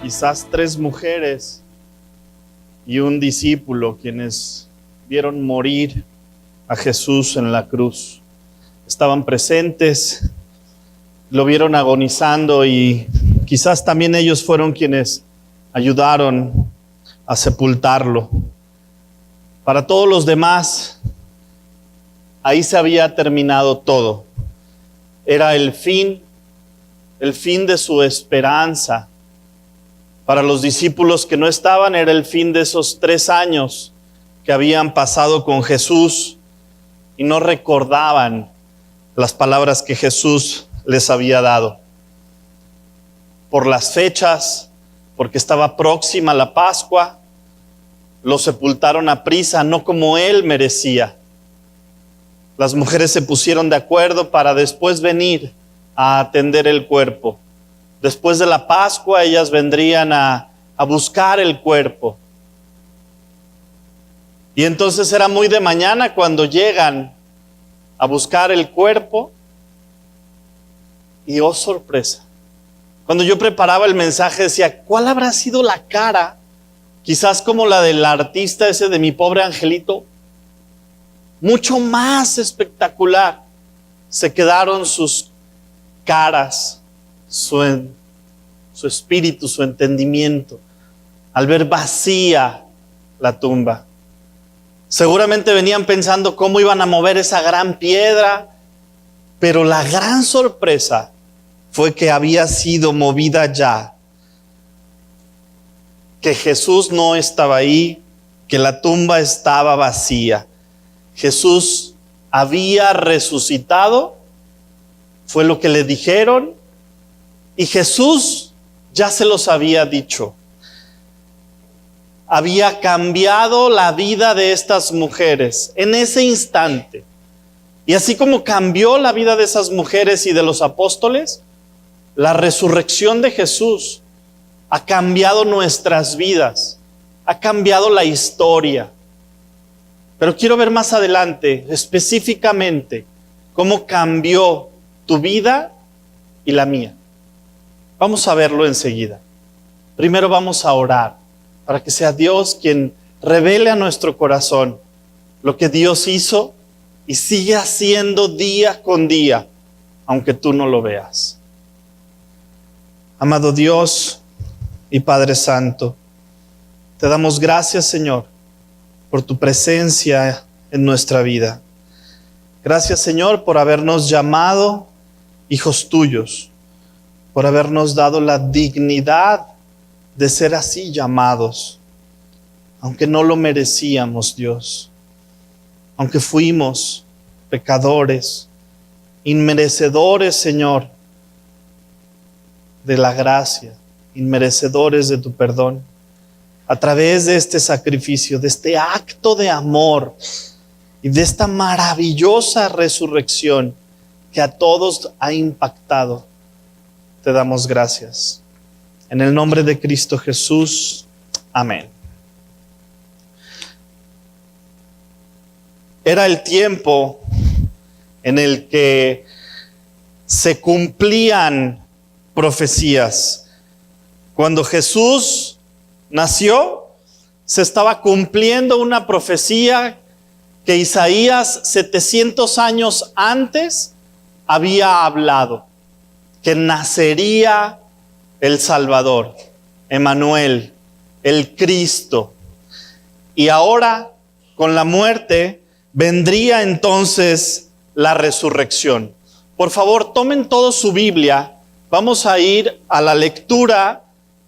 quizás 3 mujeres y un discípulo quienes vieron morir a Jesús en la cruz. Estaban presentes, lo vieron agonizando y quizás también ellos fueron quienes ayudaron a sepultarlo. Para todos los demás, ahí se había terminado todo. Era el fin de su esperanza. Para los discípulos que no estaban, era el fin de esos 3 años que habían pasado con Jesús y no recordaban las palabras que Jesús les había dado. Por las fechas, porque estaba próxima la Pascua, lo sepultaron a prisa, no como él merecía. Las mujeres se pusieron de acuerdo para después venir a atender el cuerpo. Después de la Pascua, ellas vendrían a buscar el cuerpo. Y entonces era muy de mañana cuando llegan a buscar el cuerpo. Y oh sorpresa, cuando yo preparaba el mensaje decía, ¿cuál habrá sido la cara? Quizás como la del artista ese de Mi Pobre Angelito. Mucho más espectacular. Se quedaron sus caras, su espíritu, su entendimiento, al ver vacía la tumba. Seguramente venían pensando cómo iban a mover esa gran piedra, pero la gran sorpresa fue que había sido movida ya, que Jesús no estaba ahí, que la tumba estaba vacía. Jesús había resucitado, fue lo que le dijeron, y Jesús ya se los había dicho. Había cambiado la vida de estas mujeres en ese instante. Y así como cambió la vida de esas mujeres y de los apóstoles, la resurrección de Jesús ha cambiado nuestras vidas, ha cambiado la historia. Pero quiero ver más adelante, específicamente, cómo cambió tu vida y la mía. Vamos a verlo enseguida. Primero vamos a orar para que sea Dios quien revele a nuestro corazón lo que Dios hizo y sigue haciendo día con día, aunque tú no lo veas. Amado Dios y Padre Santo, te damos gracias, Señor, por tu presencia en nuestra vida. Gracias, Señor, por habernos llamado hijos tuyos, por habernos dado la dignidad de ser así llamados, aunque no lo merecíamos, Dios, aunque fuimos pecadores, inmerecedores, Señor, de la gracia, inmerecedores de tu perdón. A través de este sacrificio, de este acto de amor y de esta maravillosa resurrección que a todos ha impactado, te damos gracias. En el nombre de Cristo Jesús, amén. Era el tiempo en el que se cumplían profecías. Cuando Jesús nació, se estaba cumpliendo una profecía que Isaías 700 años antes había hablado, que nacería el Salvador, Emmanuel, el Cristo. Y ahora, con la muerte, vendría entonces la resurrección. Por favor, tomen todos su Biblia. Vamos a ir a la lectura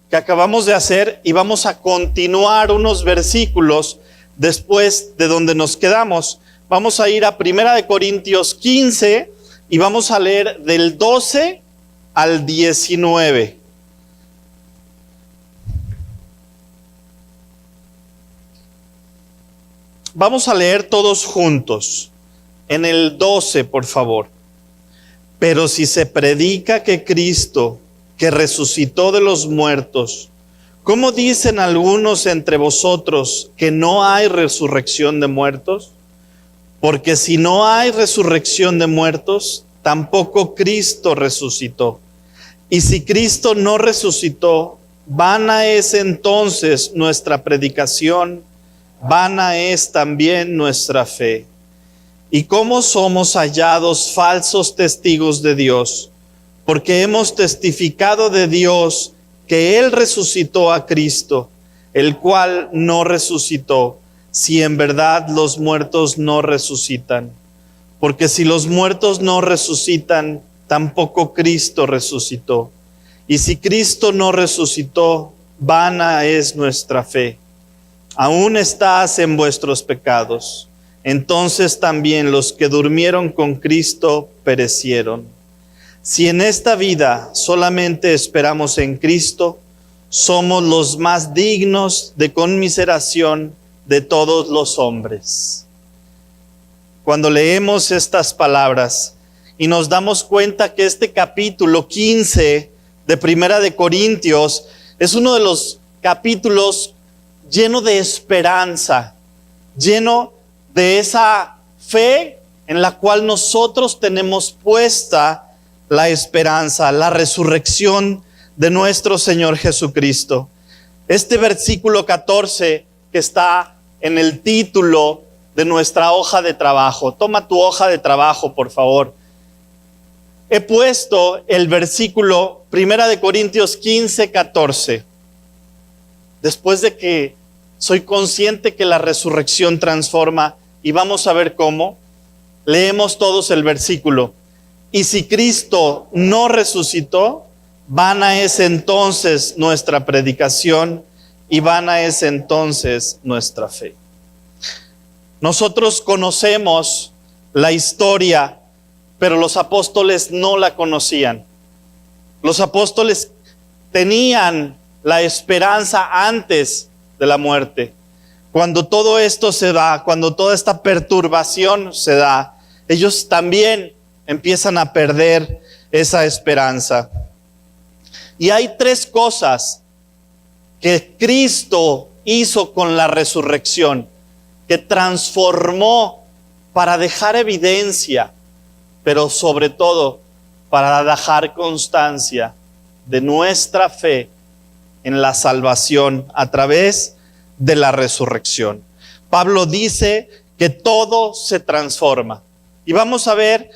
que acabamos de hacer y vamos a continuar unos versículos después de donde nos quedamos. Vamos a ir a 1 Corintios 15 y vamos a leer del 12 al 19. Vamos a leer todos juntos. En el 12, por favor. Pero si se predica que Cristo, que resucitó de los muertos, ¿cómo dicen algunos entre vosotros que no hay resurrección de muertos? Porque si no hay resurrección de muertos, tampoco Cristo resucitó. Y si Cristo no resucitó, vana es entonces nuestra predicación, vana es también nuestra fe. ¿Y cómo somos hallados falsos testigos de Dios? Porque hemos testificado de Dios que Él resucitó a Cristo, el cual no resucitó, si en verdad los muertos no resucitan. Porque si los muertos no resucitan, tampoco Cristo resucitó. Y si Cristo no resucitó, vana es nuestra fe. Aún estás en vuestros pecados. Entonces también los que durmieron con Cristo perecieron. Si en esta vida solamente esperamos en Cristo, somos los más dignos de conmiseración de todos los hombres. Cuando leemos estas palabras y nos damos cuenta que este capítulo 15 de Primera de Corintios es uno de los capítulos lleno de esperanza, lleno de esa fe en la cual nosotros tenemos puesta la esperanza, la resurrección de nuestro Señor Jesucristo. Este versículo 14 que está en el título de nuestra hoja de trabajo. Toma tu hoja de trabajo, por favor. He puesto el versículo 1 de Corintios 15, 14. Después de que soy consciente que la resurrección transforma, y vamos a ver cómo, leemos todos el versículo. Y si Cristo no resucitó, vana es entonces nuestra predicación y vana es entonces nuestra fe. Nosotros conocemos la historia, pero los apóstoles no la conocían. Los apóstoles tenían la esperanza antes de la muerte. Cuando todo esto se da, cuando toda esta perturbación se da, ellos también empiezan a perder esa esperanza. Y hay tres cosas que Cristo hizo con la resurrección, que transformó para dejar evidencia, pero sobre todo para dejar constancia de nuestra fe en la salvación a través de la resurrección. Pablo dice que todo se transforma. Y vamos a ver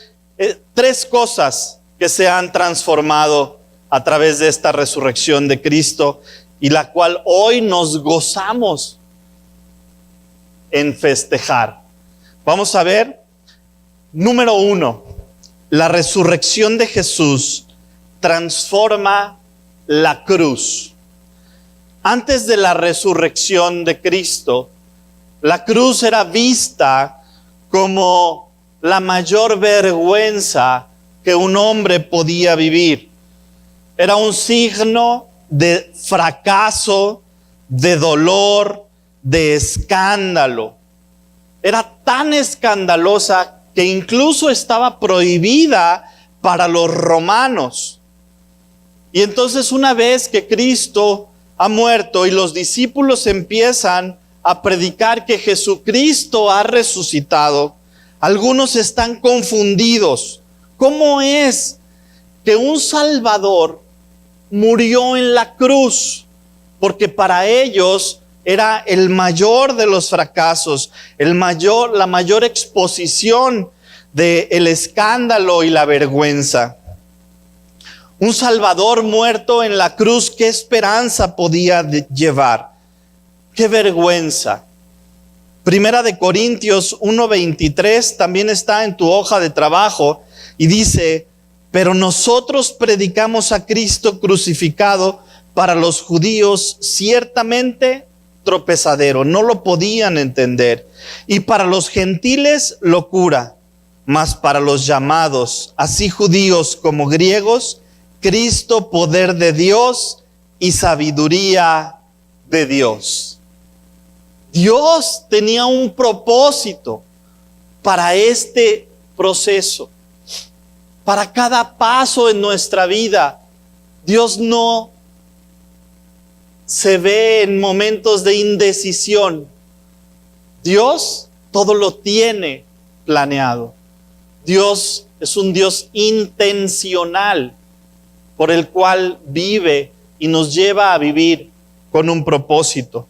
tres cosas que se han transformado a través de esta resurrección de Cristo y la cual hoy nos gozamos en festejar. Vamos a ver, número 1, la resurrección de Jesús transforma la cruz. Antes de la resurrección de Cristo, la cruz era vista como la mayor vergüenza que un hombre podía vivir. Era un signo de fracaso, de dolor, de escándalo. Era tan escandalosa que incluso estaba prohibida para los romanos. Y entonces una vez que Cristo ha muerto y los discípulos empiezan a predicar que Jesucristo ha resucitado, algunos están confundidos. ¿Cómo es que un Salvador murió en la cruz? Porque para ellos era el mayor de los fracasos, la mayor exposición del escándalo y la vergüenza. Un Salvador muerto en la cruz, ¿qué esperanza podía llevar? ¡Qué vergüenza! Primera de Corintios 1:23 también está en tu hoja de trabajo y dice: pero nosotros predicamos a Cristo crucificado, para los judíos ciertamente tropezadero, no lo podían entender, y para los gentiles locura, mas para los llamados, así judíos como griegos, Cristo poder de Dios y sabiduría de Dios. Dios tenía un propósito para este proceso, para cada paso en nuestra vida. Dios no se ve en momentos de indecisión. Dios todo lo tiene planeado. Dios es un Dios intencional por el cual vive y nos lleva a vivir con un propósito.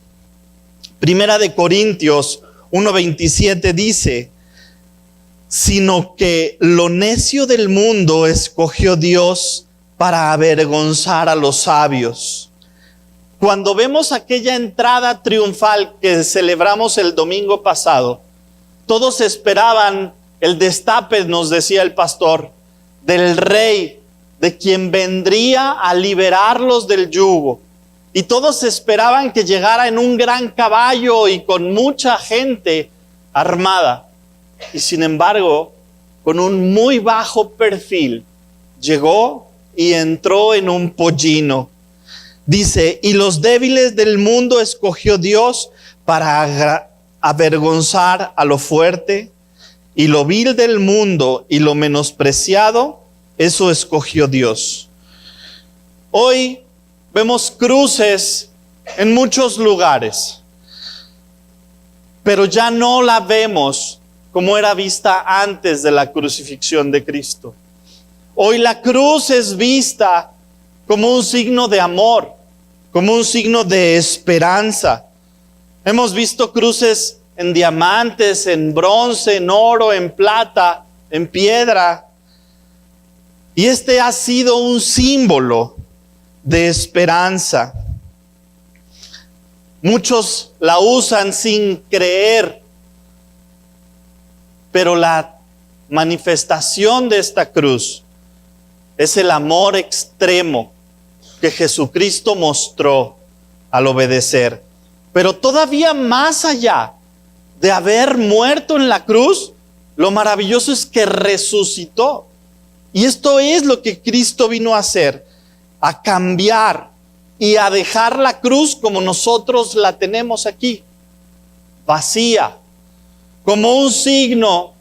Primera de Corintios 1:27 dice: sino que lo necio del mundo escogió Dios para avergonzar a los sabios. Cuando vemos aquella entrada triunfal que celebramos el domingo pasado, todos esperaban el destape, nos decía el pastor, del rey, de quien vendría a liberarlos del yugo. Y todos esperaban que llegara en un gran caballo y con mucha gente armada. Y sin embargo, con un muy bajo perfil, llegó y entró en un pollino. Dice: y los débiles del mundo escogió Dios para avergonzar a lo fuerte, y lo vil del mundo y lo menospreciado, eso escogió Dios. Hoy vemos cruces en muchos lugares, pero ya no la vemos como era vista antes de la crucifixión de Cristo. Hoy la cruz es vista como un signo de amor, como un signo de esperanza. Hemos visto cruces en diamantes, en bronce, en oro, en plata, en piedra. Y este ha sido un símbolo de esperanza. Muchos la usan sin creer, pero la manifestación de esta cruz es el amor extremo que Jesucristo mostró al obedecer. Pero todavía más allá de haber muerto en la cruz, lo maravilloso es que resucitó. Y esto es lo que Cristo vino a hacer, a cambiar y a dejar la cruz como nosotros la tenemos aquí, vacía, como un signo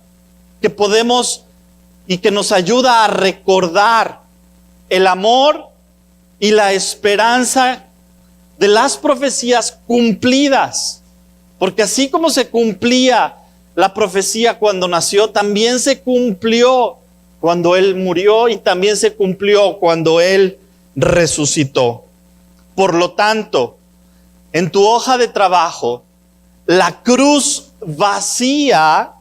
que podemos y que nos ayuda a recordar el amor y la esperanza de las profecías cumplidas. Porque así como se cumplía la profecía cuando nació, también se cumplió cuando Él murió y también se cumplió cuando Él resucitó. Por lo tanto, en tu hoja de trabajo, la cruz vacía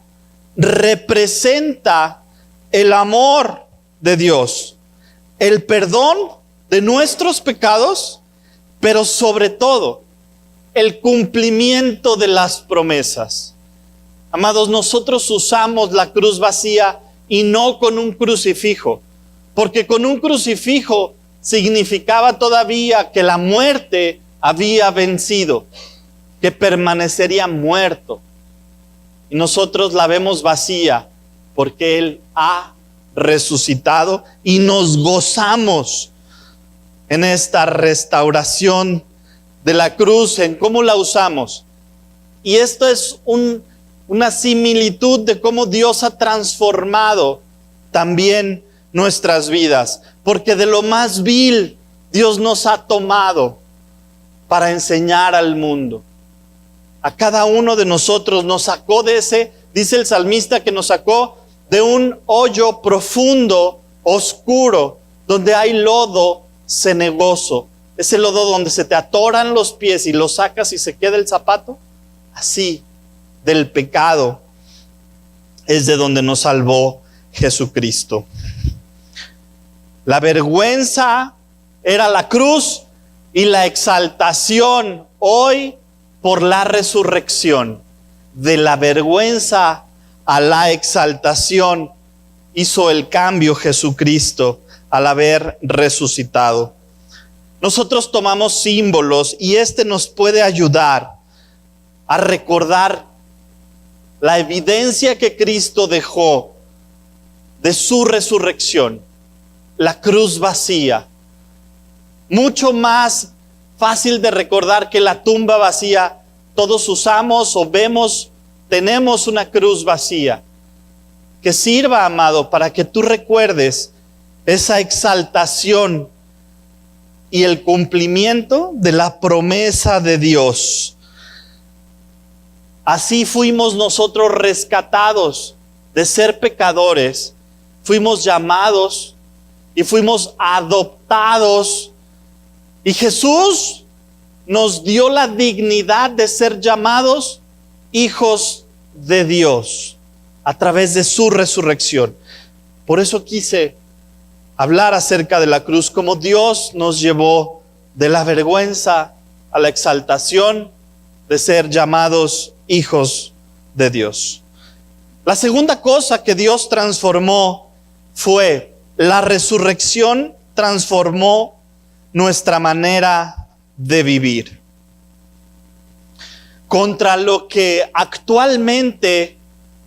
representa el amor de Dios, el perdón de nuestros pecados, pero sobre todo el cumplimiento de las promesas. Amados, nosotros usamos la cruz vacía y no con un crucifijo, porque con un crucifijo significaba todavía que la muerte había vencido, que permanecería muerto. Y nosotros la vemos vacía porque Él ha resucitado y nos gozamos en esta restauración de la cruz, en cómo la usamos. Y esto es una similitud de cómo Dios ha transformado también nuestras vidas. Porque de lo más vil Dios nos ha tomado para enseñar al mundo. A cada uno de nosotros nos sacó de ese, dice el salmista, que nos sacó de un hoyo profundo, oscuro, donde hay lodo cenagoso. Ese lodo donde se te atoran los pies y lo sacas y se queda el zapato. Así, del pecado, es de donde nos salvó Jesucristo. La vergüenza era la cruz y la exaltación hoy por la resurrección. De la vergüenza a la exaltación hizo el cambio Jesucristo al haber resucitado. Nosotros tomamos símbolos y este nos puede ayudar a recordar la evidencia que Cristo dejó de su resurrección. La cruz vacía, mucho más fácil de recordar que la tumba vacía. Todos usamos o vemos, tenemos una cruz vacía. Que sirva, amado, para que tú recuerdes esa exaltación y el cumplimiento de la promesa de Dios. Así fuimos nosotros rescatados de ser pecadores, fuimos llamados y fuimos adoptados Y Jesús nos dio la dignidad de ser llamados hijos de Dios a través de su resurrección. Por eso quise hablar acerca de la cruz, cómo Dios nos llevó de la vergüenza a la exaltación de ser llamados hijos de Dios. La segunda cosa que Dios transformó fue la resurrección. Transformó nuestra manera de vivir. Contra lo que actualmente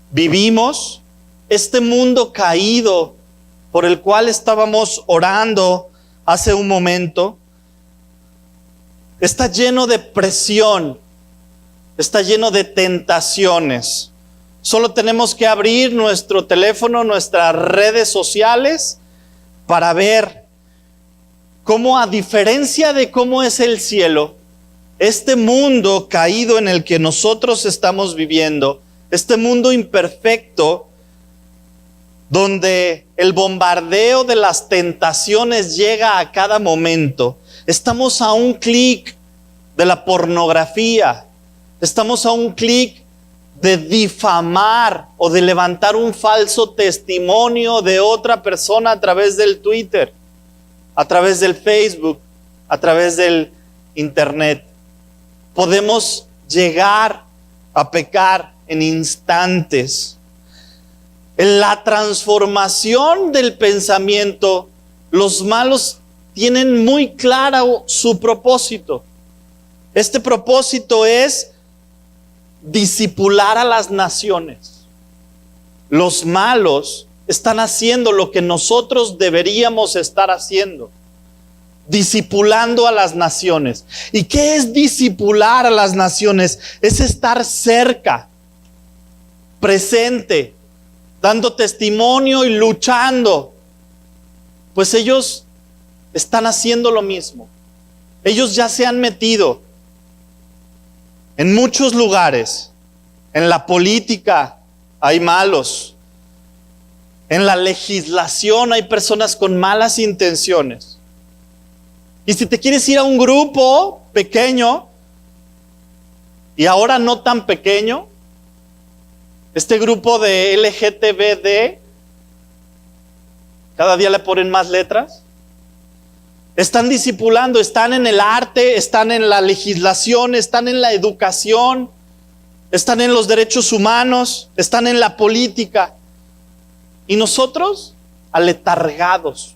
vivimos, este mundo caído por el cual estábamos orando hace un momento, está lleno de presión, está lleno de tentaciones. Solo tenemos que abrir nuestro teléfono, nuestras redes sociales, para ver cómo, a diferencia de cómo es el cielo, este mundo caído en el que nosotros estamos viviendo, este mundo imperfecto, donde el bombardeo de las tentaciones llega a cada momento. Estamos a un clic de la pornografía, estamos a un clic de difamar o de levantar un falso testimonio de otra persona a través del Twitter, a través del Facebook, a través del Internet. Podemos llegar a pecar en instantes. En la transformación del pensamiento, los malos tienen muy claro su propósito. Este propósito es discipular a las naciones. Los malos están haciendo lo que nosotros deberíamos estar haciendo: discipulando a las naciones. ¿Y qué es discipular a las naciones? Es estar cerca, presente, dando testimonio y luchando. Pues ellos están haciendo lo mismo. Ellos ya se han metido en muchos lugares. En la política hay malos. En la legislación hay personas con malas intenciones. Y si te quieres ir a un grupo pequeño, y ahora no tan pequeño, este grupo de LGTBD, cada día le ponen más letras, están discipulando, están en el arte, están en la legislación, están en la educación, están en los derechos humanos, están en la política. Y nosotros, aletargados,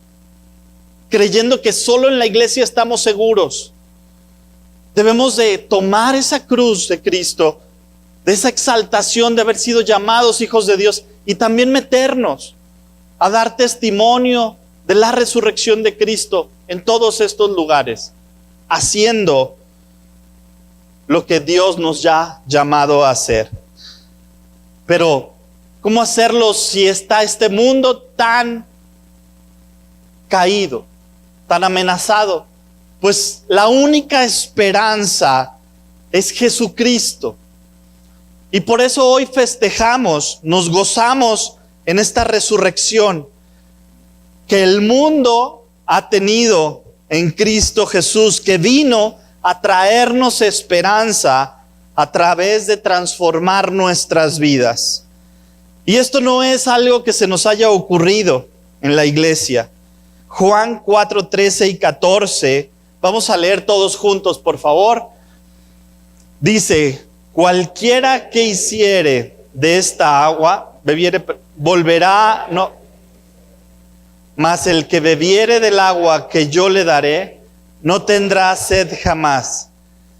creyendo que solo en la iglesia estamos seguros. Debemos de tomar esa cruz de Cristo, de esa exaltación de haber sido llamados hijos de Dios, y también meternos a dar testimonio de la resurrección de Cristo en todos estos lugares, haciendo lo que Dios nos ha llamado a hacer. Pero ¿cómo hacerlo si está este mundo tan caído, tan amenazado? Pues la única esperanza es Jesucristo. Y por eso hoy festejamos, nos gozamos en esta resurrección que el mundo ha tenido en Cristo Jesús, que vino a traernos esperanza a través de transformar nuestras vidas. Y esto no es algo que se nos haya ocurrido en la iglesia. Juan 4, 13 y 14, vamos a leer todos juntos, por favor. Dice: cualquiera que hiciere de esta agua, bebiere, volverá, no, mas el que bebiere del agua que yo le daré, no tendrá sed jamás,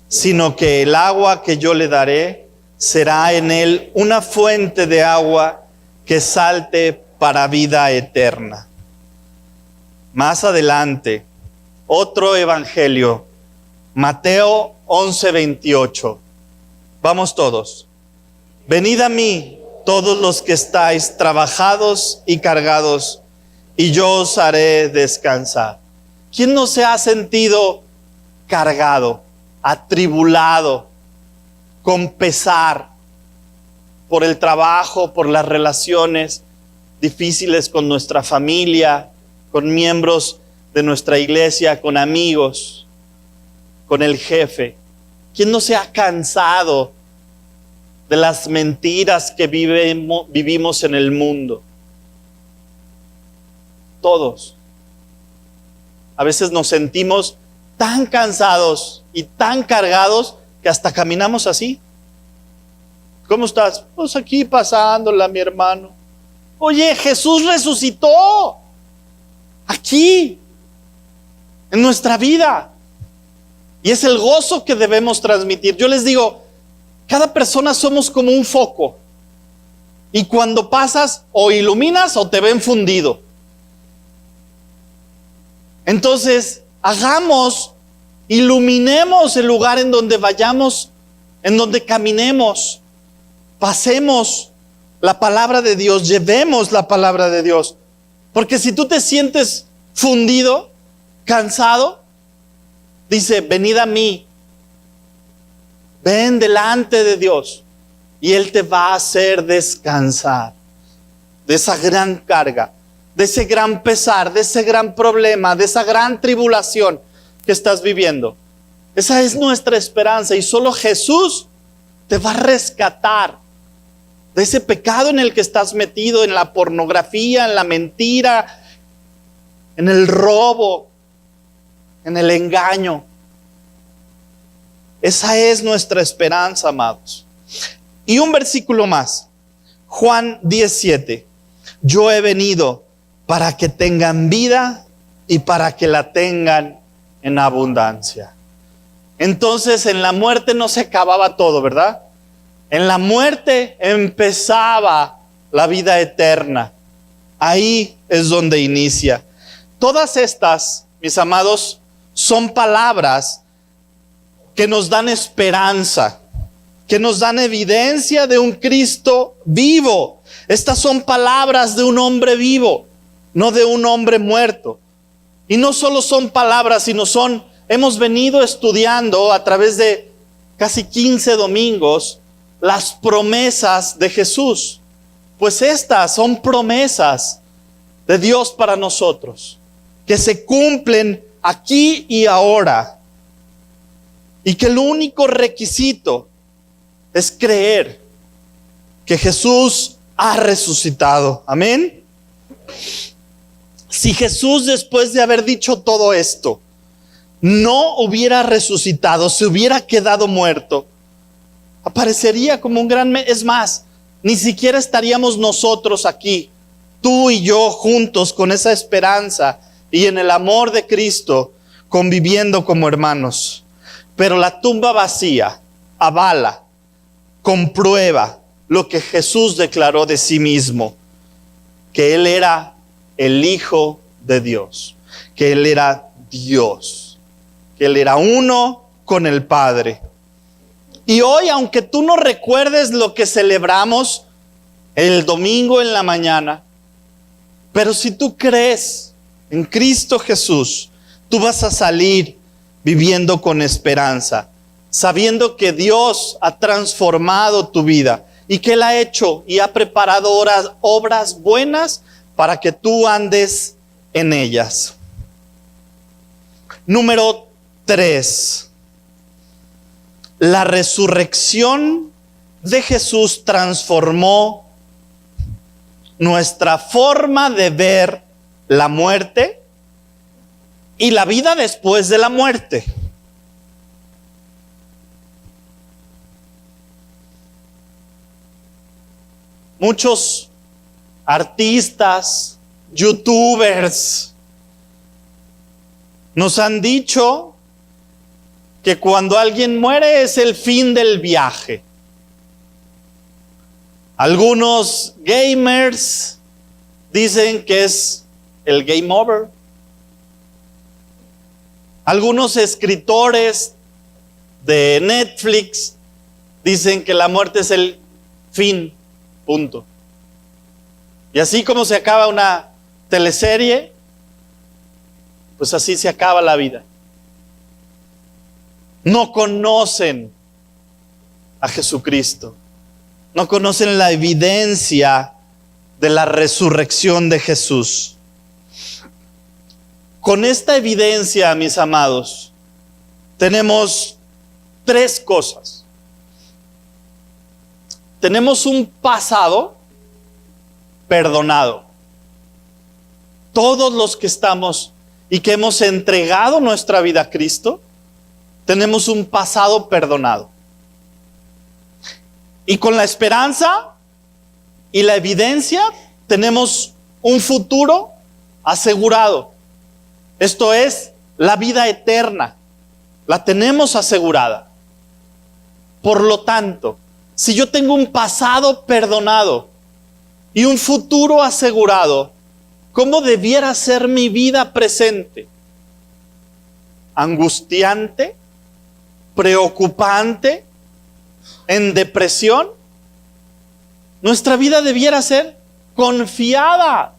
sino que el agua que yo le daré será en él una fuente de agua que salte para vida eterna. Más adelante, otro evangelio, Mateo 11:28. Vamos todos. Venid a mí, todos los que estáis trabajados y cargados, y yo os haré descansar. ¿Quién no se ha sentido cargado, atribulado, con pesar por el trabajo, por las relaciones difíciles con nuestra familia, con miembros de nuestra iglesia, con amigos? con el jefe? ¿Quién no se ha cansado de las mentiras que vivimos en el mundo? Todos. A veces nos sentimos tan cansados y tan cargados que hasta caminamos así. ¿Cómo estás? Pues aquí pasándola, mi hermano. Oye, Jesús resucitó. Aquí, en nuestra vida. Y es el gozo que debemos transmitir. Yo les digo, cada persona somos como un foco. Y cuando pasas, o iluminas o te ven fundido. Entonces, iluminemos el lugar en donde vayamos, en donde caminemos. Pasemos la palabra de Dios, llevemos la palabra de Dios. Porque si tú te sientes fundido, cansado, dice, venid a mí. Ven delante de Dios y Él te va a hacer descansar de esa gran carga, de ese gran pesar, de ese gran problema, de esa gran tribulación que estás viviendo. Esa es nuestra esperanza y solo Jesús te va a rescatar de ese pecado en el que estás metido, en la pornografía, en la mentira, en el robo, en el engaño. Esa es nuestra esperanza, amados. Y un versículo más, Juan 17. Yo he venido para que tengan vida y para que la tengan en abundancia. Entonces en la muerte no se acababa todo, ¿verdad? En la muerte empezaba la vida eterna. Ahí es donde inicia. Todas estas, mis amados, son palabras que nos dan esperanza, que nos dan evidencia de un Cristo vivo. Estas son palabras de un hombre vivo, no de un hombre muerto. Y no solo son palabras, sino hemos venido estudiando a través de casi 15 domingos las promesas de Jesús. Pues estas son promesas de Dios para nosotros, que se cumplen aquí y ahora. Y que el único requisito es creer que Jesús ha resucitado. Amén. Si Jesús, después de haber dicho todo esto, no hubiera resucitado, se hubiera quedado muerto, aparecería como un gran... Es más, ni siquiera estaríamos nosotros aquí, tú y yo juntos con esa esperanza y en el amor de Cristo, conviviendo como hermanos. Pero la tumba vacía avala, comprueba lo que Jesús declaró de sí mismo, que Él era el Hijo de Dios, que Él era Dios, que Él era uno con el Padre. Y hoy, aunque tú no recuerdes lo que celebramos el domingo en la mañana, pero si tú crees en Cristo Jesús, tú vas a salir viviendo con esperanza, sabiendo que Dios ha transformado tu vida y que Él ha hecho y ha preparado obras buenas para que tú andes en ellas. Número 3. La resurrección de Jesús transformó nuestra forma de ver la muerte y la vida después de la muerte. Muchos artistas, youtubers, nos han dicho que cuando alguien muere es el fin del viaje. Algunos gamers dicen que es el game over. Algunos escritores de Netflix dicen que la muerte es el fin, punto. Y así como se acaba una teleserie, pues así se acaba la vida. No conocen a Jesucristo. No conocen la evidencia de la resurrección de Jesús. Con esta evidencia, mis amados, tenemos tres cosas. Tenemos un pasado perdonado. Todos los que estamos y que hemos entregado nuestra vida a Cristo, tenemos un pasado perdonado. Y con la esperanza y la evidencia, tenemos un futuro asegurado. Esto es la vida eterna. La tenemos asegurada. Por lo tanto, si yo tengo un pasado perdonado y un futuro asegurado, ¿cómo debiera ser mi vida presente? ¿Angustiante? ¿Preocupante? ¿En depresión? Nuestra vida debiera ser confiada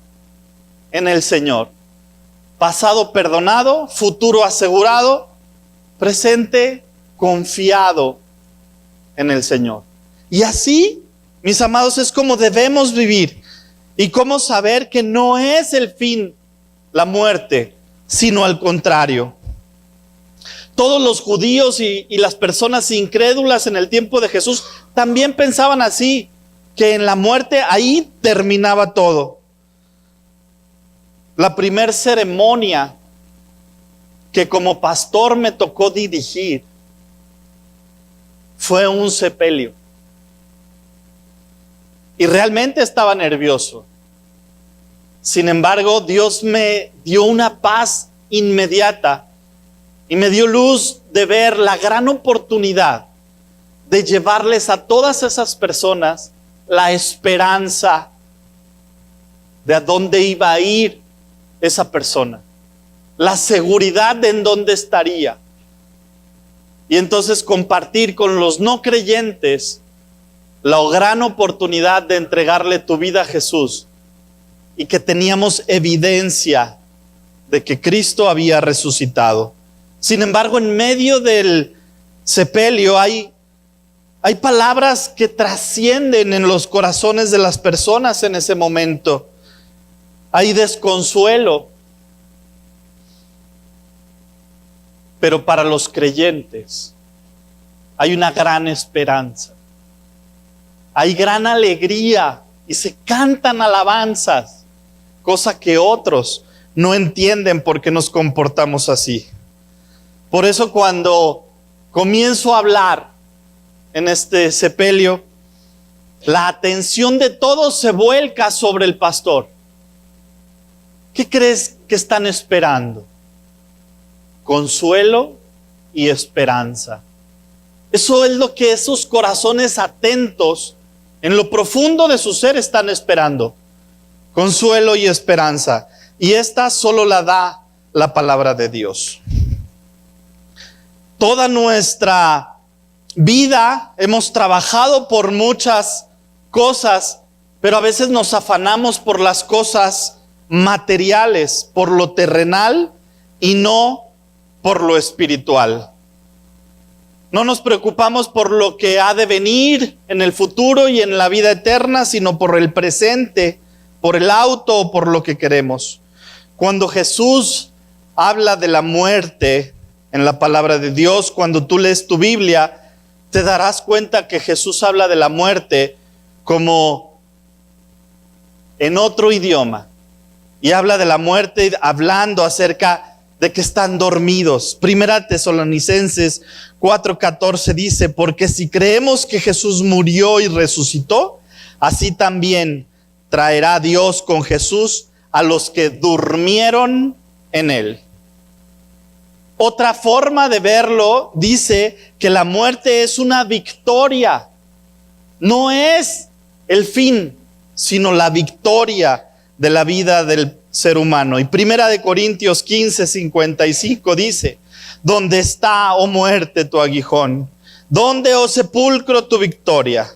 en el Señor. Pasado perdonado, futuro asegurado, presente confiado en el Señor. Y así, mis amados, es como debemos vivir. Y cómo saber que no es el fin la muerte, sino al contrario. Todos los judíos y las personas incrédulas en el tiempo de Jesús también pensaban así, que en la muerte ahí terminaba todo. La primer ceremonia que como pastor me tocó dirigir fue un sepelio. Y realmente estaba nervioso. Sin embargo, Dios me dio una paz inmediata y me dio luz de ver la gran oportunidad de llevarles a todas esas personas la esperanza de a dónde iba a ir esa persona, la seguridad de en dónde estaría. Y entonces compartir con los no creyentes la gran oportunidad de entregarle tu vida a Jesús y que teníamos evidencia de que Cristo había resucitado. Sin embargo, en medio del sepelio hay palabras que trascienden en los corazones de las personas en ese momento. Hay desconsuelo. Pero para los creyentes hay una gran esperanza. Hay gran alegría y se cantan alabanzas, cosa que otros no entienden por qué nos comportamos así. Por eso cuando comienzo a hablar en este sepelio, la atención de todos se vuelca sobre el pastor. ¿Qué crees que están esperando? Consuelo y esperanza. Eso es lo que esos corazones atentos en lo profundo de su ser están esperando. Consuelo y esperanza. Y esta solo la da la palabra de Dios. Toda nuestra vida hemos trabajado por muchas cosas, pero a veces nos afanamos por las cosas materiales, por lo terrenal y no por lo espiritual. No nos preocupamos por lo que ha de venir en el futuro y en la vida eterna, sino por el presente, por el auto o por lo que queremos. Cuando Jesús habla de la muerte en la palabra de Dios, cuando tú lees tu Biblia, te darás cuenta que Jesús habla de la muerte como en otro idioma. Y habla de la muerte hablando acerca de que están dormidos. Primera Tesalonicenses 4:14 dice: porque si creemos que Jesús murió y resucitó, así también traerá Dios con Jesús a los que durmieron en él. Otra forma de verlo dice que la muerte es una victoria. No es el fin, sino la victoria de la vida del ser humano. Y Primera de Corintios 15:55 dice: ¿dónde está, oh muerte, tu aguijón? ¿Dónde, oh sepulcro, tu victoria?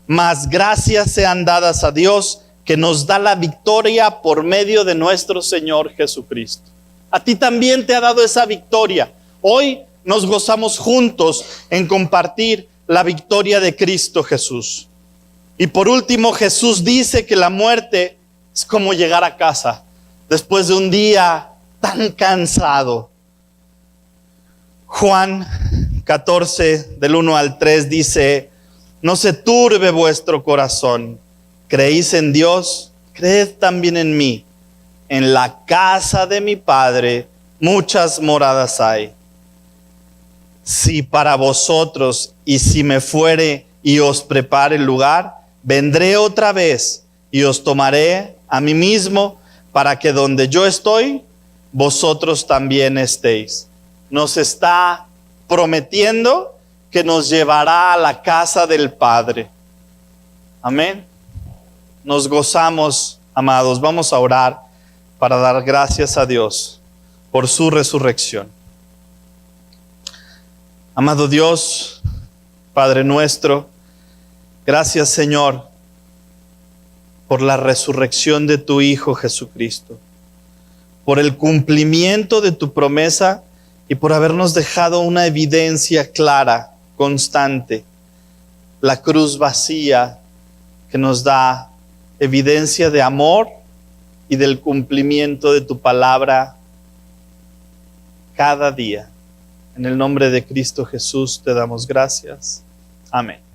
Mas gracias sean dadas a Dios, que nos da la victoria por medio de nuestro Señor Jesucristo. A ti también te ha dado esa victoria. Hoy nos gozamos juntos en compartir la victoria de Cristo Jesús. Y por último, Jesús dice que la muerte es como llegar a casa después de un día tan cansado. Juan 14, del 1 al 3 dice: no se turbe vuestro corazón. ¿Creéis en Dios? Creed también en mí. En la casa de mi Padre muchas moradas hay. Si para vosotros, y si me fuere y os prepare el lugar, vendré otra vez y os tomaré a mí mismo, para que donde yo estoy, vosotros también estéis. Nos está prometiendo que nos llevará a la casa del Padre. Amén. Nos gozamos, amados. Vamos a orar para dar gracias a Dios por su resurrección. Amado Dios, Padre nuestro, gracias, Señor, por la resurrección de tu Hijo Jesucristo, por el cumplimiento de tu promesa y por habernos dejado una evidencia clara, constante, la cruz vacía que nos da evidencia de amor y del cumplimiento de tu palabra cada día. En el nombre de Cristo Jesús te damos gracias. Amén.